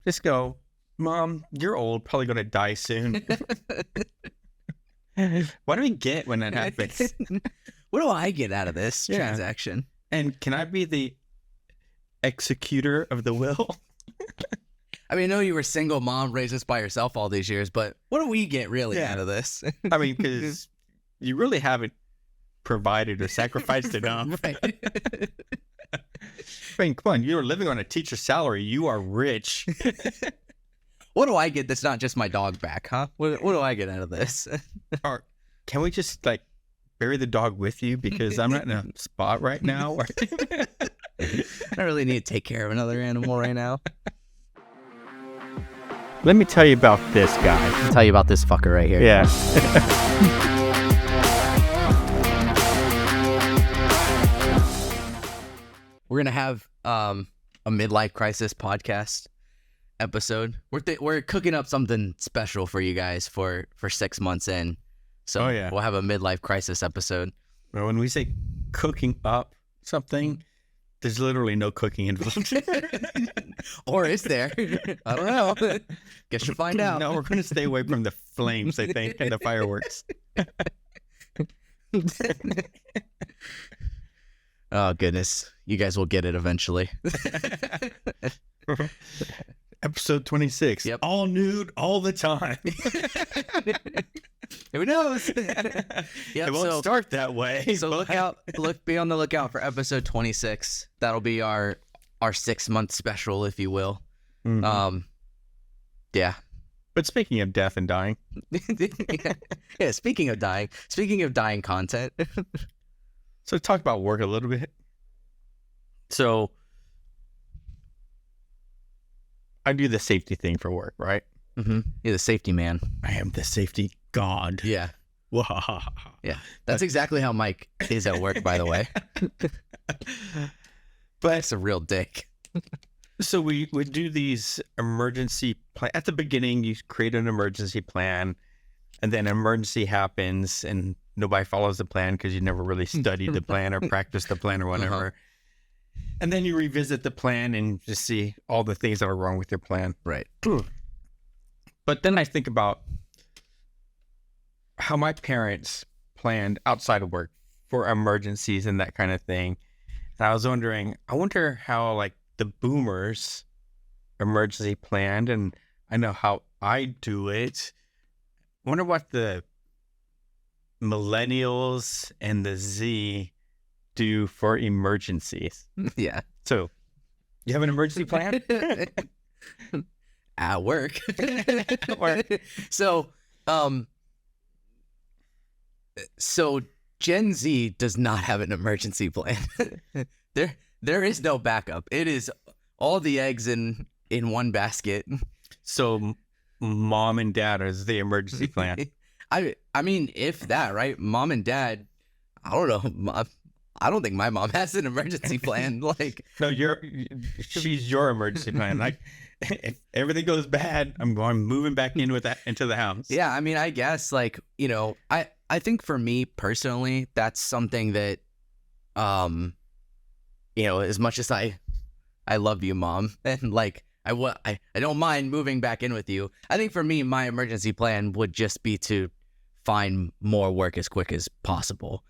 Just go, Mom, you're old, probably going to die soon. What do we get when that happens? What do I get out of this transaction? And can I be the executor of the will? I mean, I know you were single mom, raised us by yourself all these years, but what do we get really out of this? I mean, because you really haven't provided or sacrificed enough. Right. I mean, come on, you're living on a teacher's salary. You are rich. What do I get that's not just my dog back, huh? What do I get out of this? Or can we just, like, bury the dog with you? Because I'm not in a spot right now. I don't really need to take care of another animal right now. Let me tell you about this guy. I'll tell you about this fucker right here. Yeah. We're going to have a midlife crisis podcast episode. We're cooking up something special for you guys for 6 months in. So we'll have a midlife crisis episode. Well, when we say cooking up something, there's literally no cooking involved. Or is there? I don't know. Guess you'll find out. No, we're going to stay away from the flames, I think, and the fireworks. Oh, goodness. You guys will get it eventually. Episode 26. Yep. All nude all the time. Who knows? It won't start that way. So be on the lookout for episode 26. That'll be our 6 month special, if you will. Mm-hmm. Yeah. But speaking of death and dying. Yeah, speaking of dying content. So talk about work a little bit. So I do the safety thing for work, right? Mm-hmm. You're the safety man. I am the safety god. Yeah. Yeah. That's exactly how Mike is at work, by the way. But it's a real dick. So we do these emergency plan. At the beginning, you create an emergency plan, and then an emergency happens, and nobody follows the plan because you never really studied the plan or practiced the plan or whatever. Uh-huh. And then you revisit the plan and just see all the things that are wrong with your plan. Right. But then I think about how my parents planned outside of work for emergencies and that kind of thing. And I was wondering, I wonder how, like, the boomers emergency planned, and I know how I do it. I wonder what the millennials and the Z do for emergencies. Yeah. So, you have an emergency plan? At work. So Gen Z does not have an emergency plan. There is no backup. It is all the eggs in one basket. So mom and dad is the emergency plan. I mean, if that, right? Mom and dad, I don't know. I don't think my mom has an emergency plan. Like, no, she's your emergency plan. Like, if everything goes bad, I'm moving back into the house. Yeah, I mean, I guess, like, you know, I think for me personally, that's something that, you know, as much as I love you, Mom, and like I don't mind moving back in with you. I think for me, my emergency plan would just be to find more work as quick as possible.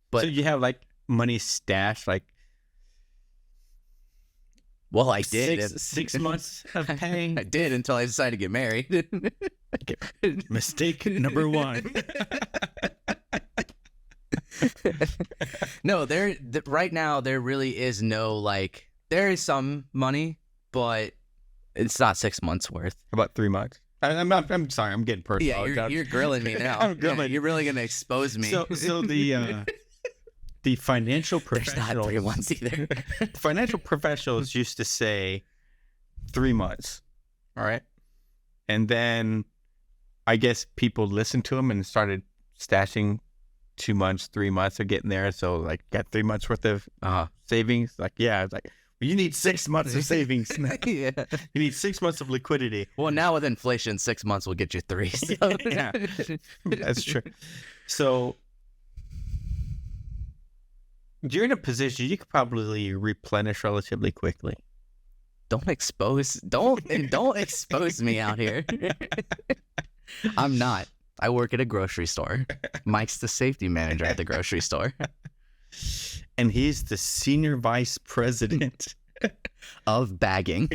But so you have, like, money stashed, like, well, I did 6 months of paying. I did until I decided to get married. Mistake number one. No, right now there really is no, like, there is some money, but it's not 6 months worth. About 3 months. I'm sorry, I'm getting personal. Yeah, you're grilling me now. I'm grilling. You're really gonna expose me. So the financial professionals. There's not 3 months either. Financial professionals used to say 3 months. All right. And then I guess people listened to them and started stashing 2 months, 3 months. They're getting there. So, like, got 3 months worth of savings. Like, yeah, it's like, well, you need 6 months of savings. Yeah. You need 6 months of liquidity. Well, now with inflation, 6 months will get you 3. So. Yeah, that's true. So you're in a position you could probably replenish relatively quickly. don't expose me out here. I'm not. I work at a grocery store. Mike's the safety manager at the grocery store. And he's the senior vice president of bagging.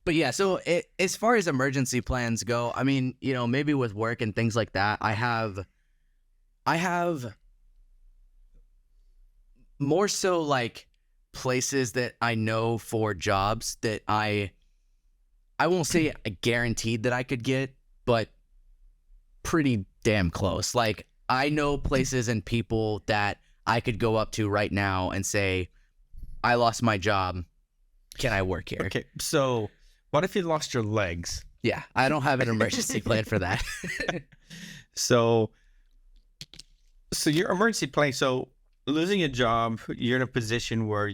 But yeah, so as far as emergency plans go, I mean, you know, maybe with work and things like that, I have more so like places that I know for jobs that I won't say guaranteed that I could get, but pretty damn close. Like, I know places and people that I could go up to right now and say, I lost my job. Can I work here? Okay, so what if you lost your legs? Yeah, I don't have an emergency plan for that. So your emergency plan, so losing a job, you're in a position where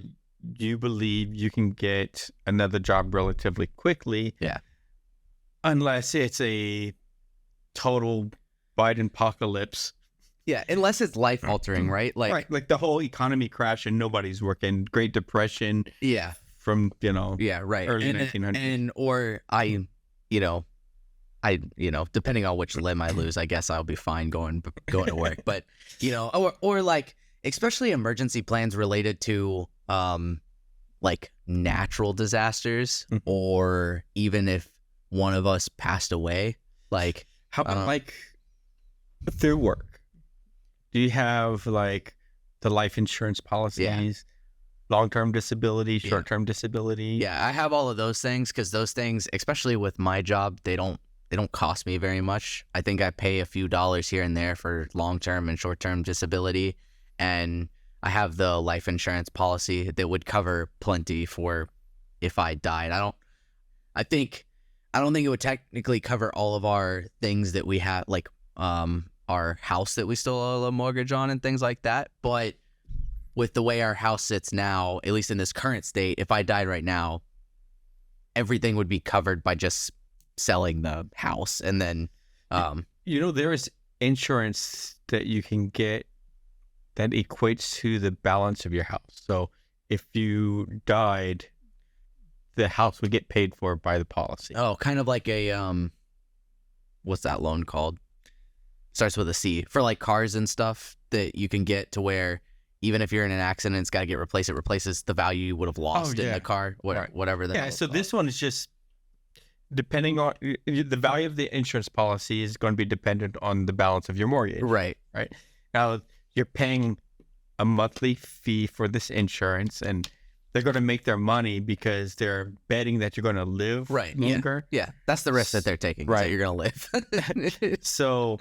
you believe you can get another job relatively quickly. Yeah. Unless it's a total Biden apocalypse. Yeah, unless it's life altering, right? Like the whole economy crash and nobody's working. Great Depression. Yeah. From, yeah, right. early 1900s. Or I depending on which limb I lose, I guess I'll be fine going to work. But, or like, especially emergency plans related to like natural disasters, or even if one of us passed away, like, how about like through work? Do you have like the life insurance policies? Yeah. Long-term disability, short-term disability? Yeah, I have all of those things, because those things, especially with my job, they don't cost me very much. I think I pay a few dollars here and there for long-term and short-term disability, and I have the life insurance policy that would cover plenty for if I died. I don't think it would technically cover all of our things that we have, like our house that we still owe a mortgage on and things like that, but with the way our house sits now, at least in this current state, if I died right now, everything would be covered by just selling the house. And then, there is insurance that you can get that equates to the balance of your house. So if you died, the house would get paid for by the policy. Oh, kind of like a, what's that loan called? Starts with a C. For like cars and stuff that you can get to where, even if you're in an accident, it's got to get replaced. It replaces the value you would have lost in the car, whatever that is. Yeah, so this one is just depending on the value of the insurance policy is going to be dependent on the balance of your mortgage. Right. Right. Now, you're paying a monthly fee for this insurance, and they're going to make their money because they're betting that you're going to live longer. Yeah. That's the risk that they're taking. Right. That you're going to live. So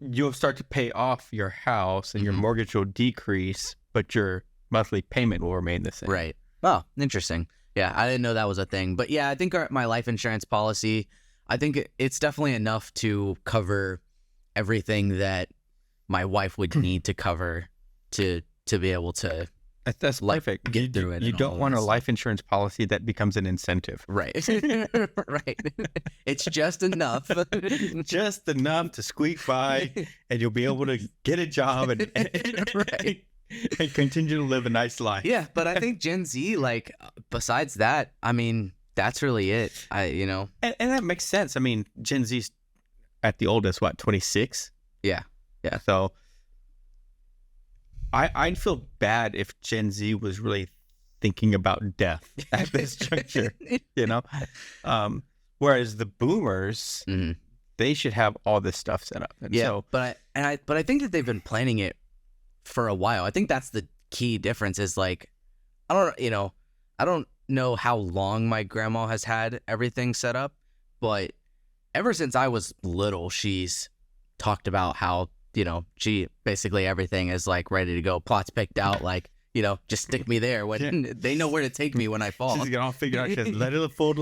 you'll start to pay off your house and your mortgage will decrease, but your monthly payment will remain the same. Right. Oh, interesting. Yeah, I didn't know that was a thing. But yeah, I think my life insurance policy, I think it's definitely enough to cover everything that my wife would need to cover to be able to That's perfect. Get through it. You don't want a life insurance policy that becomes an incentive. Right. Right. It's just enough. Just enough to squeak by, and you'll be able to get a job and continue to live a nice life. Yeah, but I think Gen Z, like, besides that, I mean, that's really it. And that makes sense. I mean, Gen Z's at the oldest, 26? Yeah. So I'd feel bad if Gen Z was really thinking about death at this juncture, whereas the boomers, they should have all this stuff set up. And but I think that they've been planning it for a while. I think that's the key difference is, like, I don't know how long my grandma has had everything set up, but ever since I was little, she's talked about how, she basically everything is like ready to go. Plots picked out, like, just stick me there when they know where to take me when I fall. She's got all figured out. She has let a full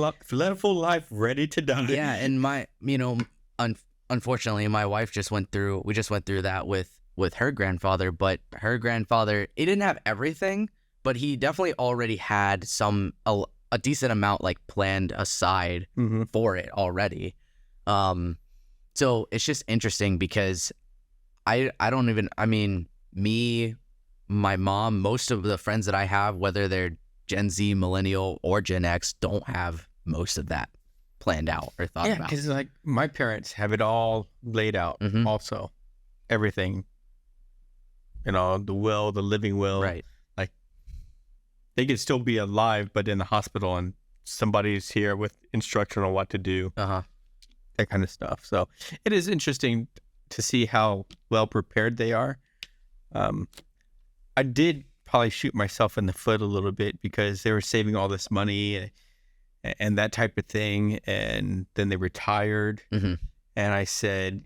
life ready to die. Yeah, and unfortunately, my wife we just went through that with her grandfather, but her grandfather, he didn't have everything, but he definitely already had a decent amount, like, planned aside for it already. So it's just interesting because me my mom, most of the friends that I have, whether they're Gen Z, millennial, or Gen X, don't have most of that planned out or thought Yeah, about. because like my parents have it all laid out. Mhm. Also, everything. The will, the living will. Right. Like they could still be alive, but in the hospital, and somebody's here with instruction on what to do. That kind of stuff. So it is interesting to see how well prepared they are. I did probably shoot myself in the foot a little bit because they were saving all this money and that type of thing, and then they retired. Mhm. And I said,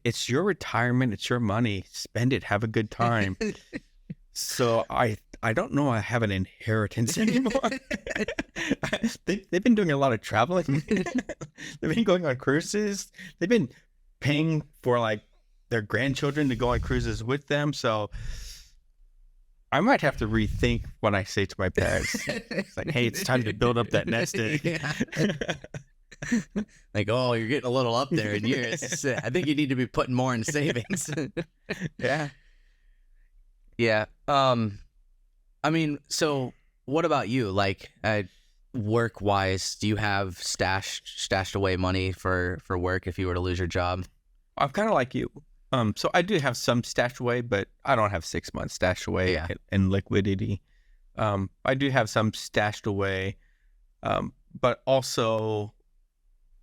it's your retirement, it's your money, spend it, have a good time. So I don't know I have an inheritance anymore. They've been doing a lot of traveling. They've been going on cruises. They've been paying for like their grandchildren to go on cruises with them. So I might have to rethink what I say to my parents. It's like, hey, it's time to build up that nest egg. Yeah. Like, oh, you're getting a little up there in years. I think you need to be putting more in savings. Yeah. Yeah. I mean, so what about you? Like, work wise, do you have stashed away money for work if you were to lose your job? I'm kind of like you. So I do have some stashed away, but I don't have 6 months stashed away Yeah. in liquidity. I do have some stashed away, but also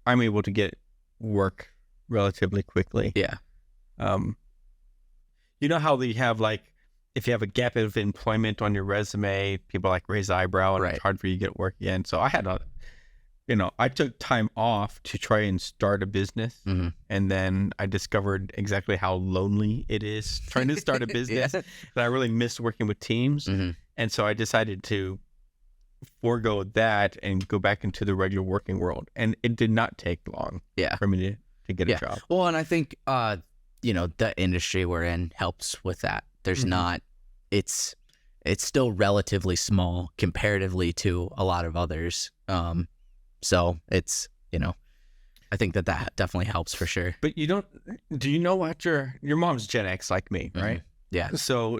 I'm able to get work relatively quickly. Yeah. You know how they have like, if you have a gap of employment on your resume, people like raise eyebrow and Right. it's hard for you to get work again. So I had I took time off to try and start a business. Mhm. And then I discovered exactly how lonely it is trying to start a business. Yeah. And I really missed working with teams. Mhm. And so I decided to forego that and go back into the regular working world. And it did not take long Yeah. for me to get Yeah. a job. Well, and I think, the industry we're in helps with that. There's Mhm. not, it's still relatively small comparatively to a lot of others. So it's, I think that definitely helps for sure. But do you know what your mom's Gen X like me, right? Mhm. Yeah. So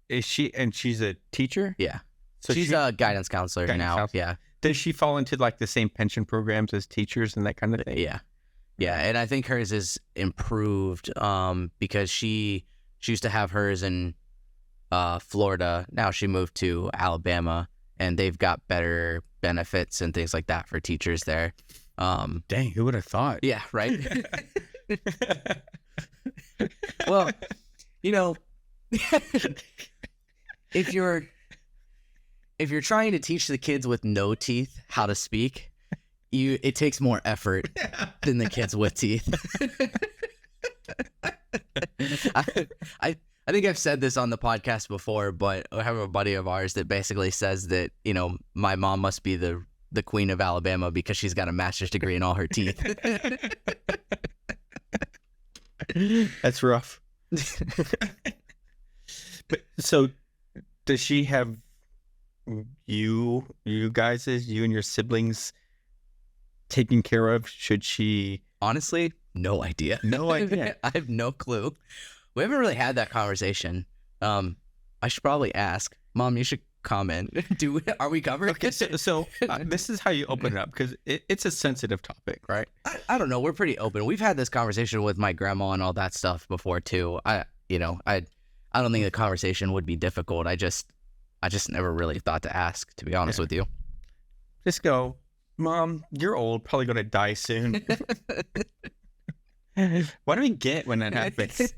is she's a teacher? Yeah. So She's a guidance counselor Guidance now. counselor. Yeah. Does she fall into like the same pension programs as teachers and that kind of thing? Yeah. Yeah. And I think hers is improved because she used to have hers in Florida. Now she moved to Alabama, and they've got better benefits and things like that for teachers there. Dang, who would have thought? Yeah, right. Well, if you're trying to teach the kids with no teeth how to speak, it takes more effort than the kids with teeth. I think I've said this on the podcast before, but I have a buddy of ours that basically says that, my mom must be the queen of Alabama because she's got a master's degree in all her teeth. That's rough. But so does she have you and your siblings taken care of? Should she? Honestly, no idea. No idea. I have no clue. We haven't really had that conversation. I should probably ask. Mom, you should comment. Are we covered? Okay, so this is how you open it up, because it's a sensitive topic, right? I don't know. We're pretty open. We've had this conversation with my grandma and all that stuff before too. I don't think the conversation would be difficult. I just never really thought to ask, to be honest with you. Just go, Mom, you're old, probably going to die soon. What do we get when that happens?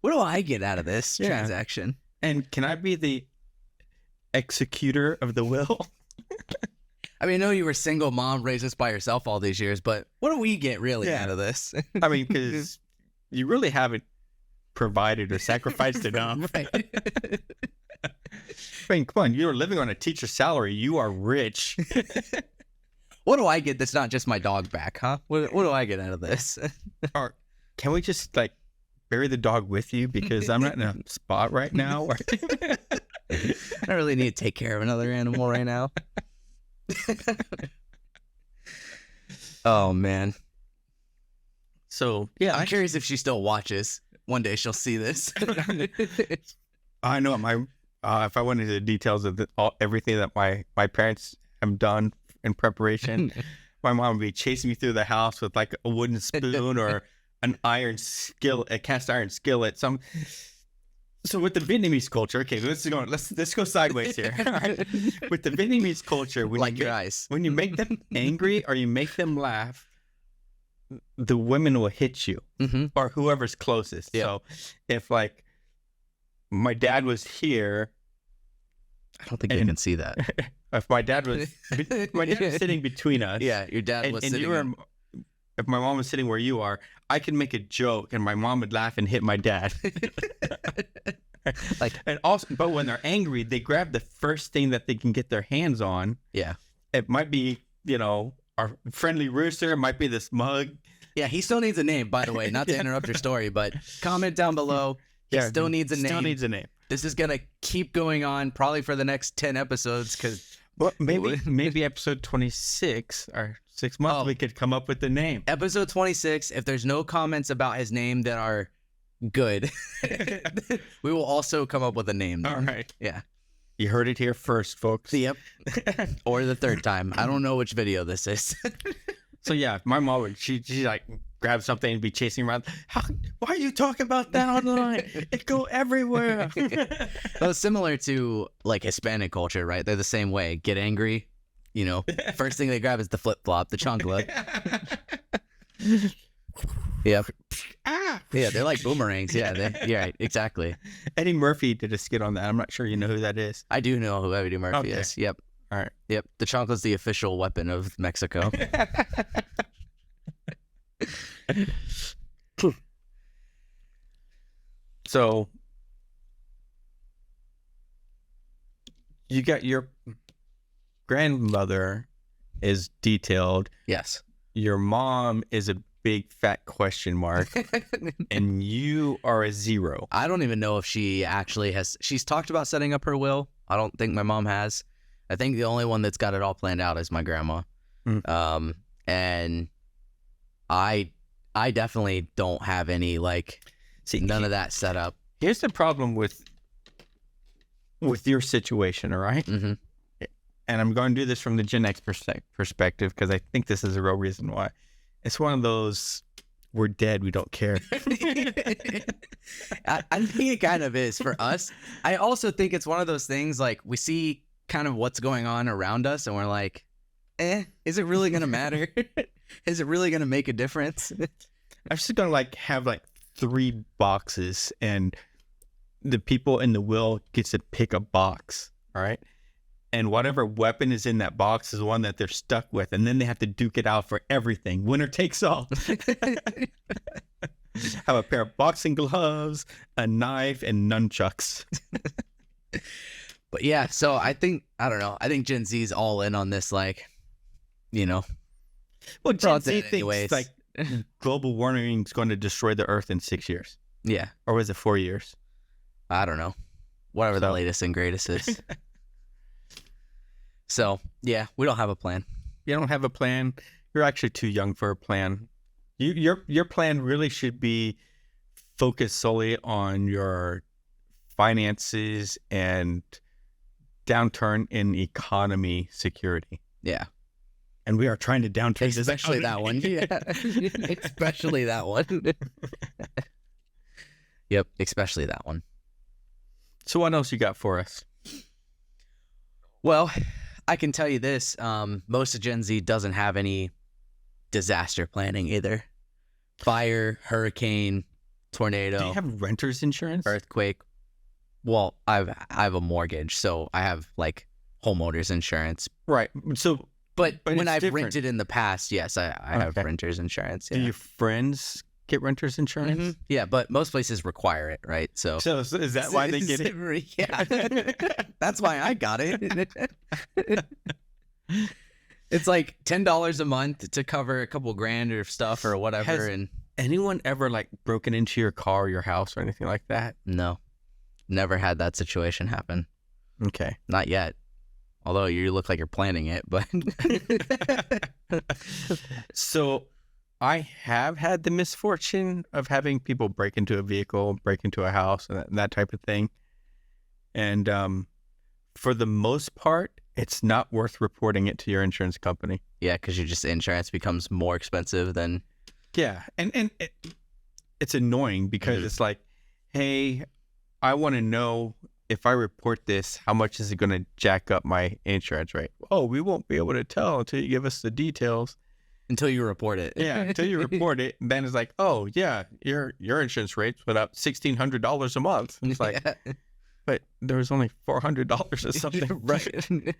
What do I get out of this Yeah. transaction? And can I be the executor of the will? I mean, I know you were single mom, raised us by yourself all these years, but what do we get really Yeah. out of this? I mean, because you really haven't provided or sacrificed enough. Right. I mean, come on, you're living on a teacher's salary. You are rich. What do I get that's not just my dog back, huh? What do I get out of this? Or can we just like bury the dog with you, because I'm not in a spot right now? I don't really need to take care of another animal right now. Oh, man. So yeah, I'm curious if she still watches. One day she'll see this. I know if I went into the details of everything that my parents have done in preparation, my mom would be chasing me through the house with like a wooden spoon or an iron skillet, a cast iron skillet. So with the Vietnamese culture, okay, let's go sideways here. All right. With the Vietnamese culture, when you make them angry or you make them laugh, the women will hit you or whoever's closest. Yep. So if like my dad was here, I don't think you can see that. If my dad was sitting between us, yeah, your dad was sitting. If my mom was sitting where you are, I can make a joke and my mom would laugh and hit my dad. And also, but when they're angry, they grab the first thing that they can get their hands on. Yeah, it might be our friendly rooster. It might be this mug. Yeah, he still needs a name, by the way. Not to interrupt your story, but comment down below. He still needs a name. Still needs a name. This is gonna keep going on probably for the next 10 episodes because. Well, maybe episode 26 or 6 months we could come up with the name. Episode 26. If there's no comments about his name that are good, we will also come up with a name. All right. Yeah. You heard it here first, folks. Yep. Or the third time. I don't know which video this is. So yeah, my mom would she like grab something and be chasing around. Why are you talking about that online? It go everywhere. Well, it's similar to like Hispanic culture, right? They're the same way. Get angry, first thing they grab is the flip flop, the chancla. Yep. Yeah, they're like boomerangs. Yeah, exactly. Eddie Murphy did a skit on that. I'm not sure you know who that is. I do know who Eddie Murphy is. Yep. All right. Yep. The chancla's the official weapon of Mexico. So you got your grandmother is detailed. Yes. Your mom is a big fat question mark. And you are a 0. I don't even know if she actually has. She's talked about setting up her will. I don't think my mom has. I think the only one that's got it all planned out is my grandma. And I definitely don't have any none of that set up. Here's the problem with your situation, all right? Mm-hmm. And I'm going to do this from the Gen X perspective because I think this is a real reason why. It's one of those, we're dead, we don't care. I think it kind of is for us. I also think it's one of those things like we see kind of what's going on around us and we're like, is it really going to matter? Is it really going to make a difference? I'm just going to have 3 boxes and the people in the will gets to pick a box, all right? And whatever weapon is in that box is the one that they're stuck with. And then they have to duke it out for everything. Winner takes all. Have a pair of boxing gloves, a knife, and nunchucks. But yeah, so I think Gen Z's all in on this, Well, Gen Z thinks global warming is going to destroy the Earth in 6 years. Yeah. Or was it 4 years? I don't know. Whatever the latest and greatest is. So, yeah, we don't have a plan. You don't have a plan? You're actually too young for a plan. Your plan really should be focused solely on your finances and downturn in economy security. Yeah. And we are trying to downturn especially that one. Yeah. Especially that one. Yep, especially that one. So what else you got for us? Well, I can tell you this. Most of Gen Z doesn't have any disaster planning either. Fire, hurricane, tornado. Do you have renter's insurance? Earthquake. Well, I have a mortgage, so I have homeowners insurance. Right. So, but when I've rented in the past, yes, I have renter's insurance. Yeah. Do your friends get renter's insurance? Mm-hmm. Yeah, but most places require it, right? So is that why they get it? Yeah, that's why I got it. It's like $10 a month to cover a couple grand or stuff or whatever. Has anyone ever broken into your car or your house or anything like that? No, never had that situation happen. Okay, not yet. Although you look like you're planning it, but so I have had the misfortune of having people break into a vehicle, break into a house, and that type of thing. And for the most part, it's not worth reporting it to your insurance company. Yeah, because insurance becomes more expensive than. Yeah, and it's annoying because it's like, hey, I want to know if I report this, how much is it going to jack up my insurance rate? Oh, we won't be able to tell until you give us the details. Until you report it. Yeah, until you report it. And then it's like, oh, yeah, your insurance rates went up $1,600 a month. It's like, but there was only $400 or something. Right.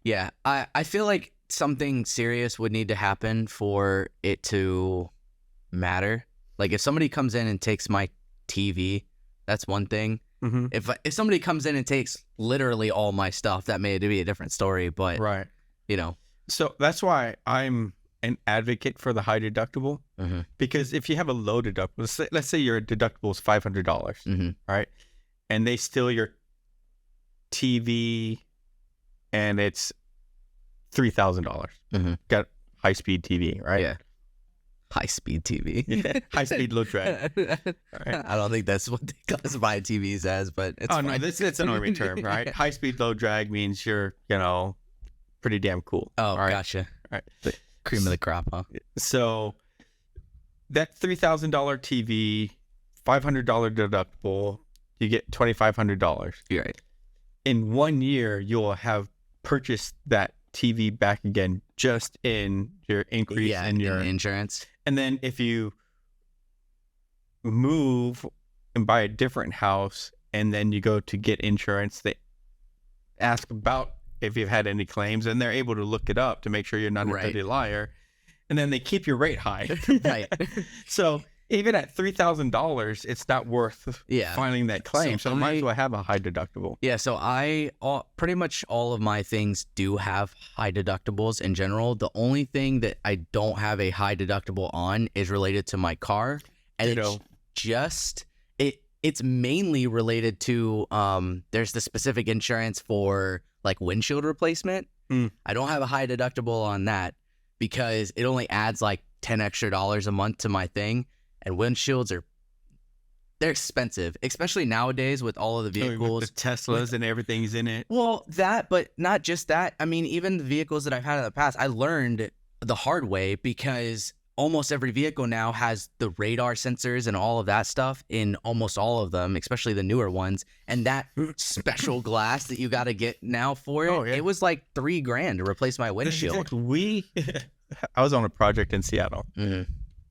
Yeah, I feel like something serious would need to happen for it to matter. Like if somebody comes in and takes my TV, that's one thing. Mm-hmm. If somebody comes in and takes literally all my stuff, that may be a different story. But Right. So that's why I'm an advocate for the high deductible, because if you have a low deductible, let's say your deductible is $500, right? And they steal your TV and it's $3,000. Got high-speed TV, right? Yeah. High-speed TV. High-speed low drag. Right? I don't think that's what they classify TVs as, but it's fine. No, it's an army term, right? High-speed low drag means you're, pretty damn cool. Oh, right? gotcha. Right. Cream of the crop, huh? So that $3,000 TV, $500 deductible, you get $2,500. You're right. In 1 year, you'll have purchased that TV back again just in your increase in your insurance. And then if you move and buy a different house and then you go to get insurance, they ask about if you've had any claims, and they're able to look it up to make sure you're not a dirty liar. And then they keep your rate high. Right. So even at $3,000, it's not worth filing that claim. So might as well have a high deductible. Yeah. So pretty much all of my things do have high deductibles in general. The only thing that I don't have a high deductible on is related to my car. And it's mainly related to, there's the specific insurance for like windshield replacement. I don't have a high deductible on that because it only adds like $10 extra a month to my thing. And windshields they're expensive, especially nowadays with all of the vehicles. With the Teslas and everything's in it. Well, but not just that. I mean, even the vehicles that I've had in the past, I learned the hard way because almost every vehicle now has the radar sensors and all of that stuff in almost all of them, especially the newer ones. And that special glass that you got to get now for it, it was like $3,000 to replace my windshield. I was on a project in Seattle,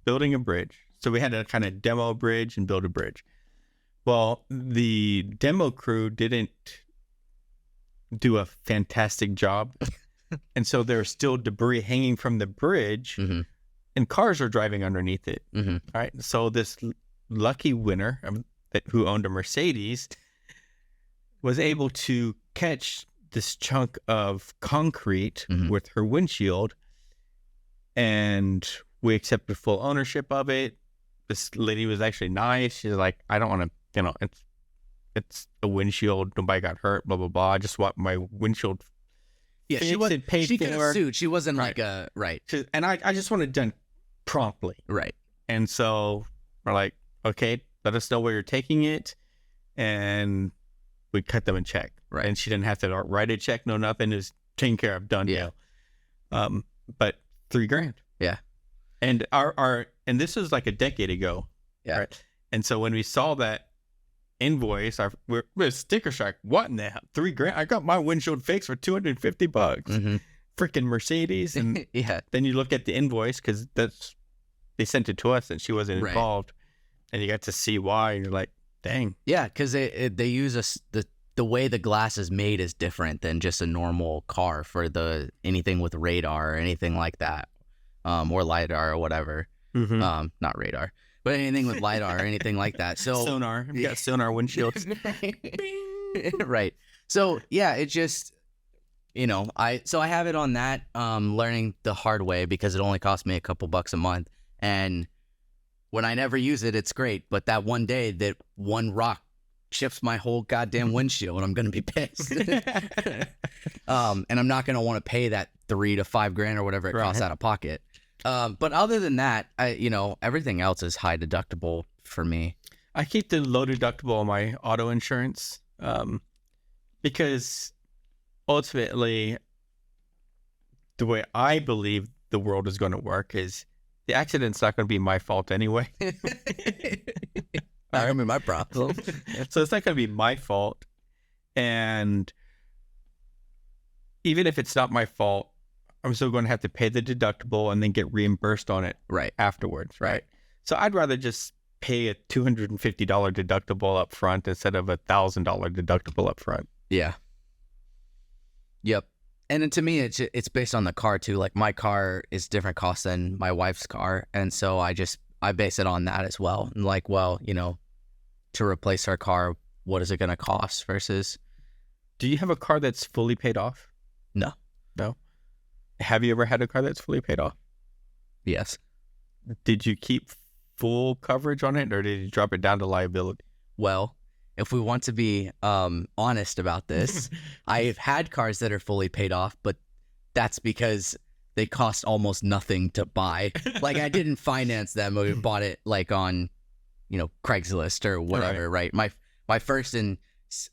building a bridge. So we had to kind of demo a bridge and build a bridge. Well, the demo crew didn't do a fantastic job. And so there's still debris hanging from the bridge. And cars are driving underneath it. All right. So this lucky winner who owned a Mercedes was able to catch this chunk of concrete with her windshield, and we accepted full ownership of it. This lady was actually nice. She's like, I don't want to, it's a windshield. Nobody got hurt, blah, blah, blah. I just want my windshield. Yeah, she could have sued. She wasn't like a, right. And I just want it done promptly. Right. And so we're like, okay, let us know where you're taking it. And we cut them a check. Right. And she didn't have to write a check, no nothing. It was taken care of, done deal. But $3,000. Yeah. And and this was like a decade ago. Yeah. Right? And so when we saw that invoice, we're sticker shock. What in the hell? $3,000? I got my windshield fixed for $250. Freaking Mercedes. And then you look at the invoice because they sent it to us and she wasn't involved, and you got to see why, and you're like, dang. Yeah, because they use the way the glass is made is different than just a normal car for anything with radar or anything like that, or LiDAR or whatever. Not radar, but anything with LiDAR or anything like that. So sonar. We got sonar windshields. Right. So yeah, it just, I have it on that, learning the hard way because it only cost me a couple bucks a month. And when I never use it, it's great. But that one day that one rock chips my whole goddamn windshield, and I'm going to be pissed. And I'm not going to want to pay that $3,000 to $5,000 or whatever it costs out of pocket. But other than that, everything else is high deductible for me. I keep the low deductible on my auto insurance. Because ultimately, the way I believe the world is going to work is the accident's not going to be my fault anyway. Not gonna be my problem. So it's not going to be my fault. And even if it's not my fault, I'm still going to have to pay the deductible and then get reimbursed on it Right. afterwards, right? So I'd rather just pay a $250 deductible up front instead of a $1,000 deductible up front. Yeah. Yep. And then to me, it's based on the car too. Like my car is different cost than my wife's car, and so I base it on that as well. And like, well, you know, to replace our car, what is it going to cost versus? Do you have a car that's fully paid off? No. No. Have you ever had a car that's fully paid off? Yes. Did you keep full coverage on it, or did you drop it down to liability? Well, if we want to be honest about this, I've had cars that are fully paid off, but that's because they cost almost nothing to buy. Like I didn't finance them. We bought it like on, you know, Craigslist or whatever, right? My first and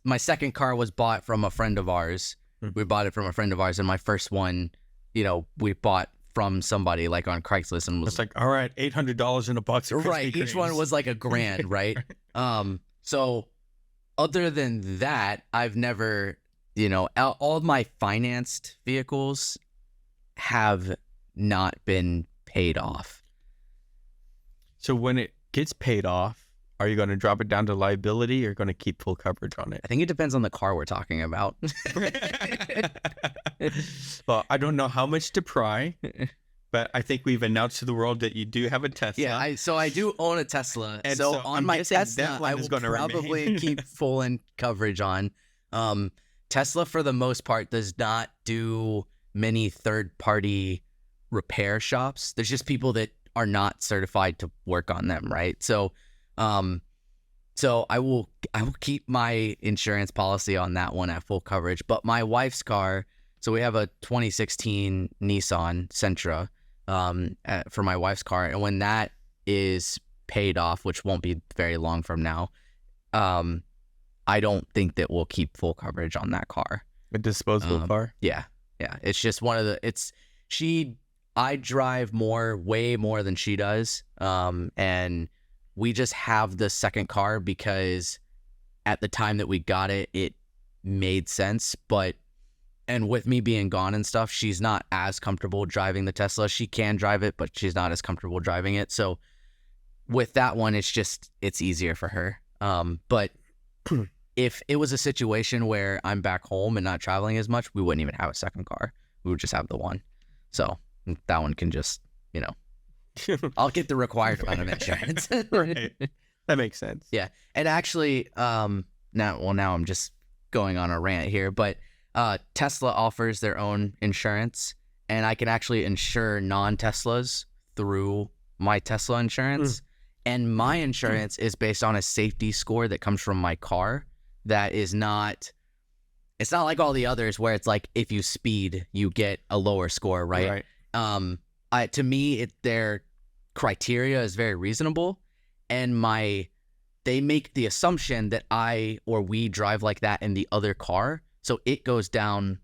my second car was bought from a friend of ours. We bought it from a friend of ours, and my first one, you know, we bought from somebody like on Craigslist, and was It's like, all right, $800 in a box of Krispy right. Each one Kremes. was like $1,000, right? So other than that, I've never, you know, all of my financed vehicles have not been paid off. So when it gets paid off, are you going to drop it down to liability, or are you going to keep full coverage on it? I think it depends on the car we're talking about. Well, I don't know how much to pry, but I think we've announced to the world that you do have a Tesla. Yeah, I do own a Tesla. And so so on I'm my guessing Tesla, that one I is will gonna probably remain. keep full in coverage on. Tesla, for the most part, does not do many third-party repair shops. There's just people that are not certified to work on them, right? So I will keep my insurance policy on that one at full coverage. But my wife's car, so we have a 2016 Nissan Sentra for my wife's car, and when that is paid off, which won't be very long from now, I don't think that we'll keep full coverage on that car. A disposable car? Yeah. It's just one of the. I drive way more than she does, and we just have the second car because at the time that we got it, it made sense. And with me being gone and stuff, she's not as comfortable driving the Tesla. She can drive it, but she's not as comfortable driving it. So with that one, it's easier for her. But if it was a situation where I'm back home and not traveling as much, we wouldn't even have a second car. We would just have the one. So that one can just, you know, I'll get the required amount of insurance. Right. That makes sense. Yeah. And actually, now I'm just going on a rant here, but Tesla offers their own insurance, and I can actually insure non-Teslas through my Tesla insurance. And my insurance is based on a safety score that comes from my car. That is not, it's not like all the others where it's like if you speed, you get a lower score, right? To me, their criteria is very reasonable, and they make the assumption that we drive like that in the other car, so it goes down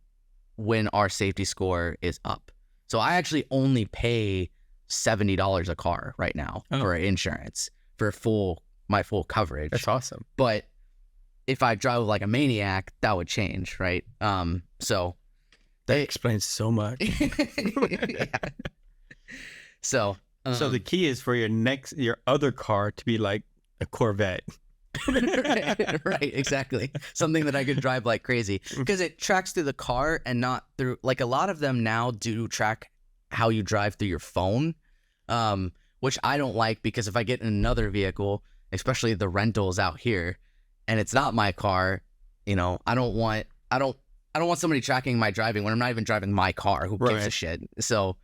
when our safety score is up. So I actually only pay $70 a car right now for insurance for my full coverage. That's awesome. But if I drive like a maniac, that would change, right? So that explains so much. Yeah. So the key is for your other car to be like a Corvette. right, exactly. Something that I could drive like crazy because it tracks through the car and not through, like a lot of them now do track how you drive through your phone, which I don't like, because if I get in another vehicle, especially the rentals out here, and it's not my car, you know, I don't want somebody tracking my driving when I'm not even driving my car. Who gives a shit? So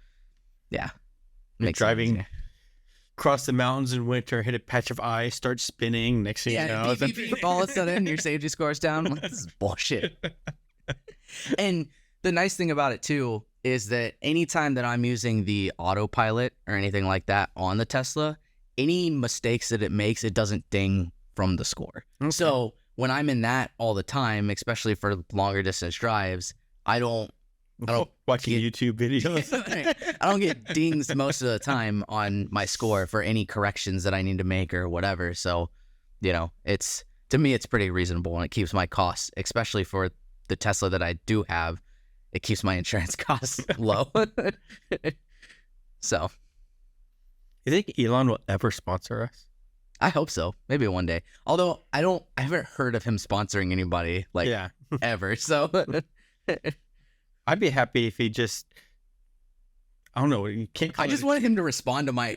yeah. You're driving across the mountains in winter, hit a patch of ice, start spinning. Next thing you know, all of a sudden your safety score's down. This is bullshit. And the nice thing about it too is that anytime that I'm using the autopilot or anything like that on the Tesla, any mistakes that it makes, it doesn't ding from the score. Okay. So when I'm in that all the time, especially for longer distance drives, I don't watching YouTube videos. I don't get dings most of the time on my score for any corrections that I need to make or whatever. So, it's, to me, it's pretty reasonable, and it keeps my costs, especially for the Tesla that I do have, it keeps my insurance costs low. So, You think Elon will ever sponsor us? I hope so. Maybe one day. Although I haven't heard of him sponsoring anybody ever. So I'd be happy if he just, I don't know. You can't. I just wanted him to respond to my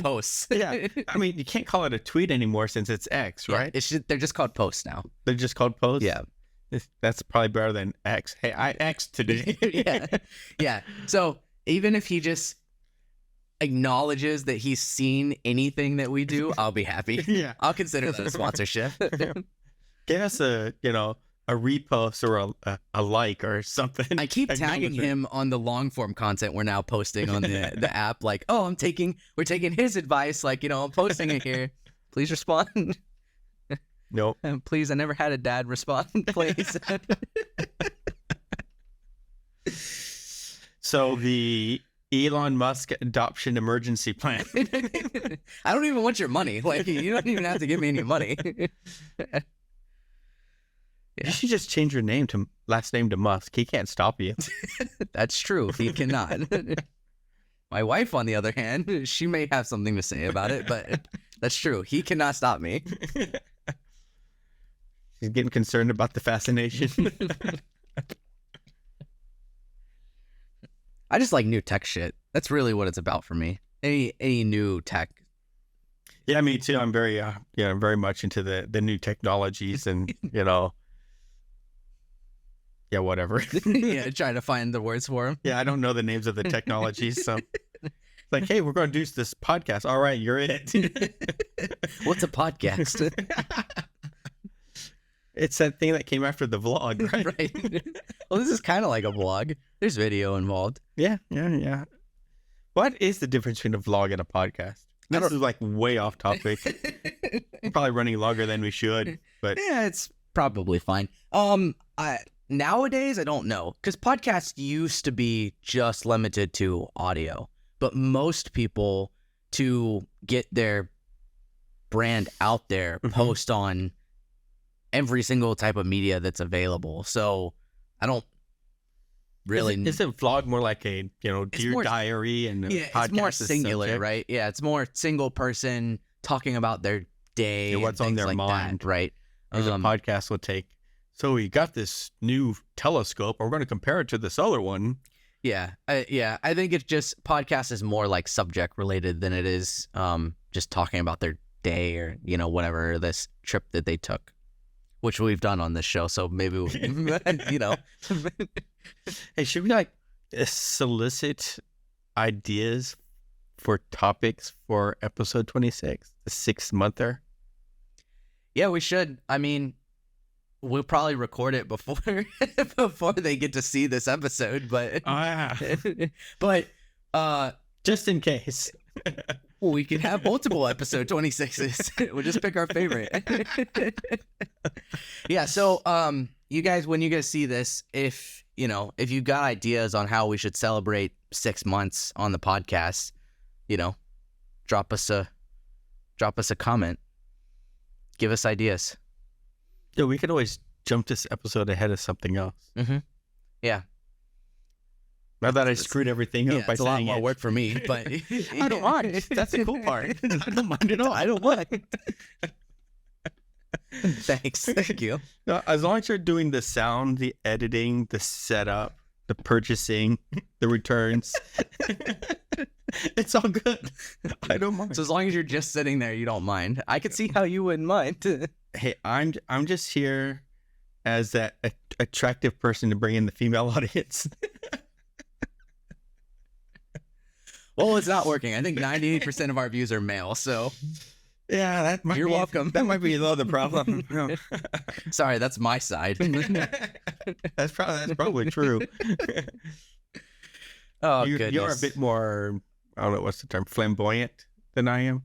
posts. Yeah, I mean, you can't call it a tweet anymore since it's X, right? They're just called posts now. They're just called posts. Yeah, that's probably better than X. Hey, I X'd today. yeah. So even if he just acknowledges that he's seen anything that we do, I'll be happy. Yeah, I'll consider that a sponsorship. Give us a repost or a like or something. I keep tagging him on the long form content we're now posting on the app. Like, oh, we're taking his advice. Like, I'm posting it here. Please respond. Nope. Please, I never had a dad respond. Please. So the Elon Musk adoption emergency plan. I don't even want your money. Like, you don't even have to give me any money. Yeah. You should just change your last name to Musk. He can't stop you. That's true. He cannot. My wife, on the other hand, she may have something to say about it, but that's true. He cannot stop me. She's getting concerned about the fascination. I just like new tech shit. That's really what it's about for me. Any new tech. Yeah, me too. I'm very very much into the new technologies and yeah, whatever. Yeah, trying to find the words for them. Yeah, I don't know the names of the technologies, so it's like, hey, we're going to do this podcast. All right, you're it. What's a podcast? It's that thing that came after the vlog, right? Right. Well, this is kind of like a vlog. There's video involved. Yeah. What is the difference between a vlog and a podcast? This is like way off topic. Probably running longer than we should, but yeah, it's probably fine. Nowadays, I don't know, because podcasts used to be just limited to audio, but most people, to get their brand out there, post on every single type of media that's available. So I don't really. Isn't vlog more like a dear diary and podcast it's more is singular, subject? right? Yeah, it's more single person talking about their day, Yeah, what's and on things their like mind. that, right? Whereas a podcast will take. So we got this new telescope. We're going to compare it to this other one. Yeah. I think it's just podcast is more like subject related than it is just talking about their day or whatever, this trip that they took, which we've done on this show. So maybe Hey, should we solicit ideas for topics for episode 26, the 6-monther? Yeah, we should. I mean, we'll probably record it before they get to see this episode, but but just in case. We can have multiple episode 26s. We'll just pick our favorite. Yeah, so you guys, when you guys see this, if you got ideas on how we should celebrate 6 months on the podcast, drop us a comment. Give us ideas. Yeah, we could always jump this episode ahead of something else. Mm-hmm. Yeah. Now that I screwed everything up by it's a lot saying more it. work for me, but I don't mind. That's the cool part. I don't mind at all. I don't mind. Thanks. Thank you. No, as long as you're doing the sound, the editing, the setup, the purchasing, the returns, it's all good. I don't mind. So as long as you're just sitting there, you don't mind. I could see how you wouldn't mind. Hey, I'm just here as that attractive person to bring in the female audience. Well, it's not working. I think 98% of our views are male, so yeah, that might you're be, welcome. That might be the problem. Sorry, that's my side. That's probably true. Oh, You're a bit more, I don't know what's the term, flamboyant than I am.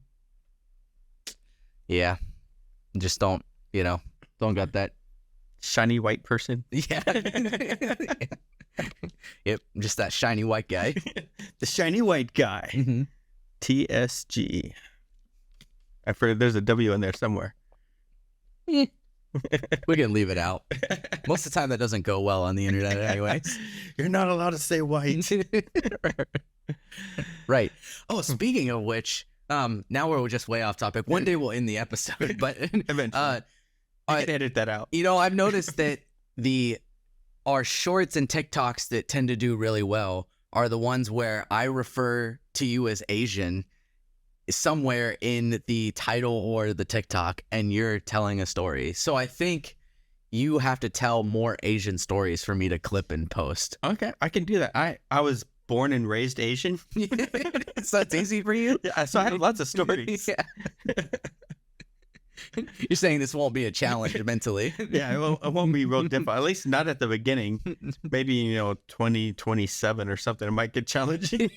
Yeah, just don't Don't got that. Shiny white person. Yeah. Yep, just that shiny white guy. The shiny white guy. Mm-hmm. TSG. I forget there's a W in there somewhere. We can leave it out. Most of the time that doesn't go well on the internet anyway. You're not allowed to say white. Right. Oh, speaking of which, now we're just way off topic. One day we'll end the episode, but Eventually. I can edit that out. You know, I've noticed that our shorts and TikToks that tend to do really well are the ones where I refer to you as Asian somewhere in the title or the TikTok, and you're telling a story. So I think you have to tell more Asian stories for me to clip and post. Okay, I can do that. I was born and raised Asian. So it's easy for you? Yeah, so I have lots of stories. Yeah. You're saying this won't be a challenge mentally. Yeah, it won't be real difficult. At least not at the beginning. Maybe, 2027 or something. It might get challenging.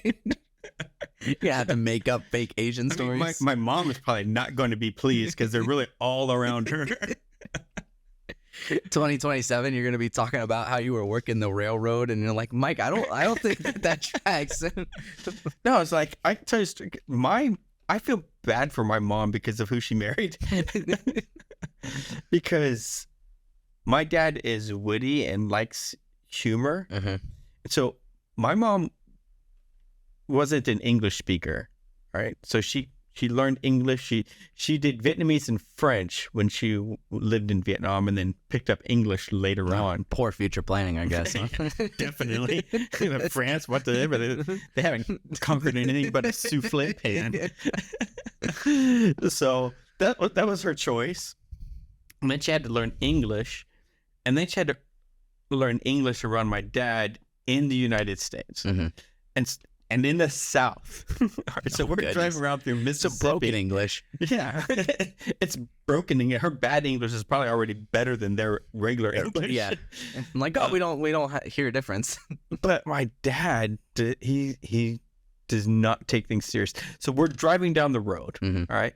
You have to make up fake Asian stories. My mom is probably not going to be pleased because they're really all around her. 2027, you're going to be talking about how you were working the railroad, and you're like, Mike, I don't think that tracks. No, it's like I tell you, I feel bad for my mom because of who she married. Because my dad is witty and likes humor. Uh-huh. So my mom wasn't an English speaker, right? So she learned English. She did Vietnamese and French when she lived in Vietnam, and then picked up English later on. Poor future planning, I guess. Huh? Definitely. France, they haven't conquered anything but a souffle pan. So that was her choice. And then she had to learn English, and then she had to learn English around my dad in the United States. Mm-hmm. And in the South. Right, so we're driving around through Mississippi. It's broken English. Yeah. It's broken English. Her bad English is probably already better than their regular English. Yeah. I'm like, we don't hear a difference. But my dad, he does not take things serious. So we're driving down the road, mm-hmm. all right?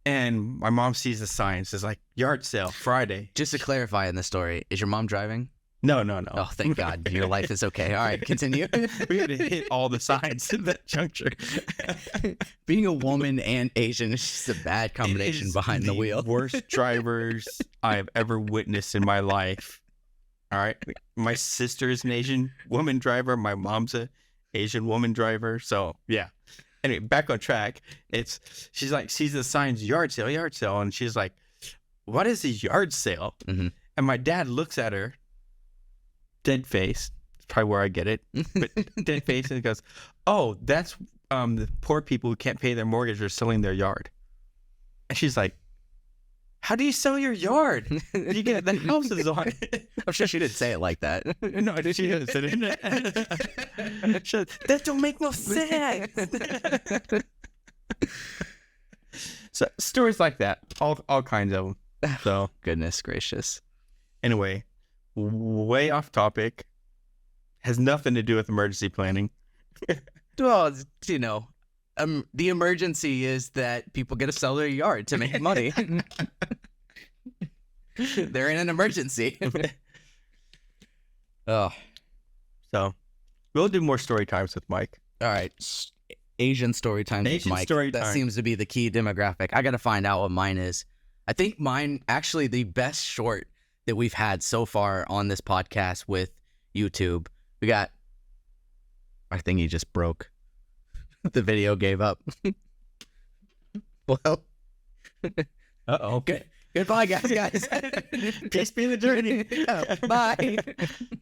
And my mom sees the signs. It's like, yard sale, Friday. Just to clarify in the story, is your mom driving? No. Oh, thank God. Your life is okay. All right, continue. We had to hit all the signs in that juncture. Being a woman and Asian is just a bad combination behind the wheel. Worst drivers I have ever witnessed in my life. All right. My sister is an Asian woman driver. My mom's an Asian woman driver. So, yeah. Anyway, back on track. She's like, sees the signs, yard sale. And she's like, what is a yard sale? Mm-hmm. And my dad looks at her. Dead face. That's probably where I get it. But dead face, and he goes, "Oh, that's the poor people who can't pay their mortgage are selling their yard." And she's like, "How do you sell your yard? You get the houses on it." I'm sure she didn't say it like that. No, she didn't say it. That don't make no sense. So stories like that, all kinds of them. So Goodness gracious. Anyway. Way off topic. Has nothing to do with emergency planning. Well, the emergency is that people get to sell their yard to make money. They're in an emergency. Oh. So, we'll do more story times with Mike. All right. Asian story times with Mike. That seems to be the key demographic. I got to find out what mine is. I think mine, actually, the best short that we've had so far on this podcast with YouTube. We got our thingy just broke. The video gave up. Well, uh-oh. Goodbye, guys. Peace be the journey. Bye.